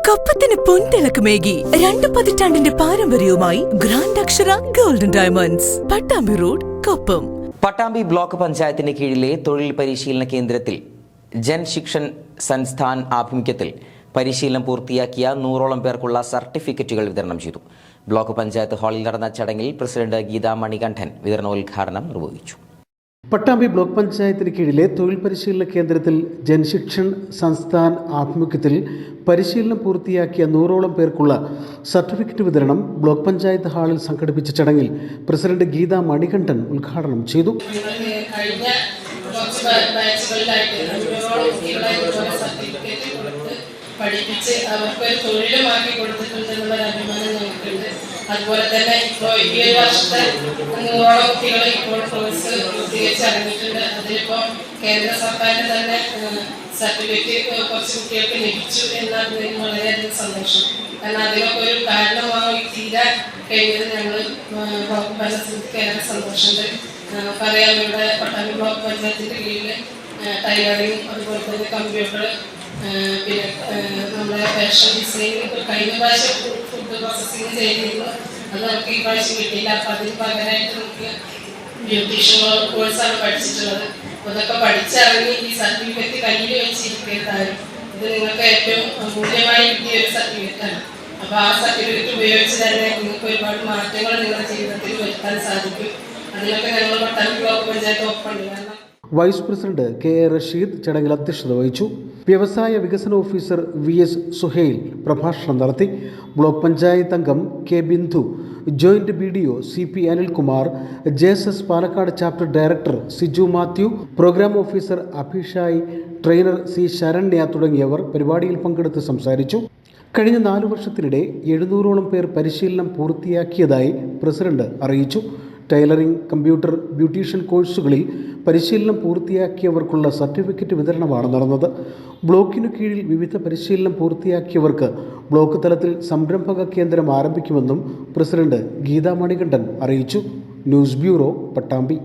കപ്പത്തിന് പൊൻതിളക്കമേകി 2 പതിറ്റാണ്ടിന്റെ പാരമ്പര്യവുമായി ഗ്രാൻഡ് അക്ഷര golden diamonds, Pattambi road, Koppam. Pattambi block പഞ്ചായത്തിന് കീഴിലെ തൊഴിൽ പരിശീലന കേന്ദ്രത്തിൽ ജൻ ശിക്ഷൻ സംസ്ഥാൻ ആഭിമുഖ്യത്തിൽ പരിശീലനം പൂർത്തിയാക്കിയ 100ഓളം പേർക്കുള്ള സർട്ടിഫിക്കറ്റുകൾ വിതരണം ചെയ്തു. ബ്ലോക്ക് പഞ്ചായത്ത് ഹാളിൽ നടന്ന ചടങ്ങിൽ പ്രസിഡന്റ് ഗീതാ മണികണ്ഠൻ വിതരണോദ്ഘാടനം നിർവഹിച്ചു. പട്ടാമ്പി ബ്ലോക്ക് പഞ്ചായത്തിന് കീഴിലെ തൊഴിൽ പരിശീലന കേന്ദ്രത്തിൽ ജൻശിക്ഷൻ സംസ്ഥാൻ ആഭിമുഖ്യത്തിൽ പരിശീലനം പൂർത്തിയാക്കിയ 100ഓളം പേർക്കുള്ള സർട്ടിഫിക്കറ്റ് വിതരണം ബ്ലോക്ക് പഞ്ചായത്ത് ഹാളിൽ സംഘടിപ്പിച്ച ചടങ്ങിൽ പ്രസിഡന്റ് ഗീതാ മണികണ്ഠൻ ഉദ്ഘാടനം ചെയ്തു. പഠിപ്പിച്ച് അവർക്കൊരു തൊഴിലുമാക്കി കൊടുത്തിട്ടുണ്ടെന്നുള്ള അഭിമാനം ഞങ്ങൾക്കുണ്ട്. അതുപോലെ തന്നെ ഇപ്പോൾ ഈ ഒരു വർഷത്തെ 100ഓളം കുട്ടികൾ ഇപ്പോൾ കോഴ്സ് പൂർത്തീകരിച്ച് ഇറങ്ങിയിട്ടുണ്ട്. അതിലിപ്പോൾ കേന്ദ്ര സർക്കാരിന് തന്നെ സർട്ടിഫിക്കറ്റ് കുറച്ച് കുട്ടികൾക്ക് ലഭിച്ചു എന്നതിന് വളരെയധികം സന്തോഷം. കാരണം അതിനൊക്കെ ഒരു കാരണമായി തീരാൻ കഴിഞ്ഞത് ഞങ്ങൾ ബ്ലോക്ക് പഞ്ചായത്തിലേക്ക് ഏറെ സന്തോഷമുണ്ട്. പറയാം, ഇവിടെ പട്ടാമ്പി ബ്ലോക്ക് പഞ്ചായത്തിൻ്റെ കീഴിൽ ടൈലറിങ്, അതുപോലെ തന്നെ കമ്പ്യൂട്ടർ, പിന്നെ നമ്മുടെ ഫാഷൻ ഡിസൈനിങ്, കഴിഞ്ഞ പ്രാവശ്യം ഫുഡ് പ്രോസസ്സിങ് ചെയ്തിരുന്നു. അത് നമുക്ക് ഈ പ്രാവശ്യം കിട്ടിയില്ല. അപ്പം അതിന് പകരമായിട്ട് നമുക്ക് ബ്യൂട്ടീഷ്യൻ കോഴ്സാണ് പഠിച്ചിട്ടുള്ളത്. അതൊക്കെ പഠിച്ചിറങ്ങി ഈ സർട്ടിഫിക്കറ്റ് കയ്യിൽ വെച്ചിരിക്കുന്നതായിരുന്നു. ഇത് നിങ്ങൾക്ക് ഏറ്റവും മൂല്യമായി കിട്ടിയ ഒരു സർട്ടിഫിക്കറ്റാണ്. അപ്പോൾ ആ സർട്ടിഫിക്കറ്റ് ഉപയോഗിച്ച് തന്നെ നിങ്ങൾക്ക് ഒരുപാട് മാറ്റങ്ങൾ നിങ്ങളുടെ ജീവിതത്തിൽ വരുത്താൻ സാധിക്കും. അതിനൊക്കെ ഞങ്ങൾ പട്ടാമ്പി ബ്ലോക്ക് പഞ്ചായത്ത് ഒപ്പമുണ്ട്. കാരണം vice president K A Rasheed ചടങ്ങിൽ അധ്യക്ഷത വഹിച്ചു. വ്യവസായ വികസന ഓഫീസർ VS സുഹൈൽ പ്രഭാഷണം നടത്തി. ബ്ലോക്ക് പഞ്ചായത്ത് അംഗം K Bindu, joint BDO CP Anilkumar, JSS Palakkad chapter director Siju Mathew, programme officer Abhishai, trainer C Saranya തുടങ്ങിയവർ പരിപാടിയിൽ പങ്കെടുത്ത് സംസാരിച്ചു. കഴിഞ്ഞ 4 വർഷത്തിനിടെ 700ഓളം പേർ പരിശീലനം പൂർത്തിയാക്കിയതായി പ്രസിഡന്റ് അറിയിച്ചു. ടൈലറിംഗ്, കമ്പ്യൂട്ടർ, ബ്യൂട്ടീഷ്യൻ കോഴ്സുകളിൽ പരിശീലനം പൂർത്തിയാക്കിയവർക്കുള്ള സർട്ടിഫിക്കറ്റ് വിതരണമാണ് നടന്നത്. ബ്ലോക്കിനു കീഴിൽ വിവിധ പരിശീലനം പൂർത്തിയാക്കിയവർക്ക് ബ്ലോക്ക് തലത്തിൽ സംരംഭക കേന്ദ്രം ആരംഭിക്കുമെന്നും പ്രസിഡന്റ് ഗീതാ മണികണ്ഠൻ അറിയിച്ചു. News bureau, Pattambi.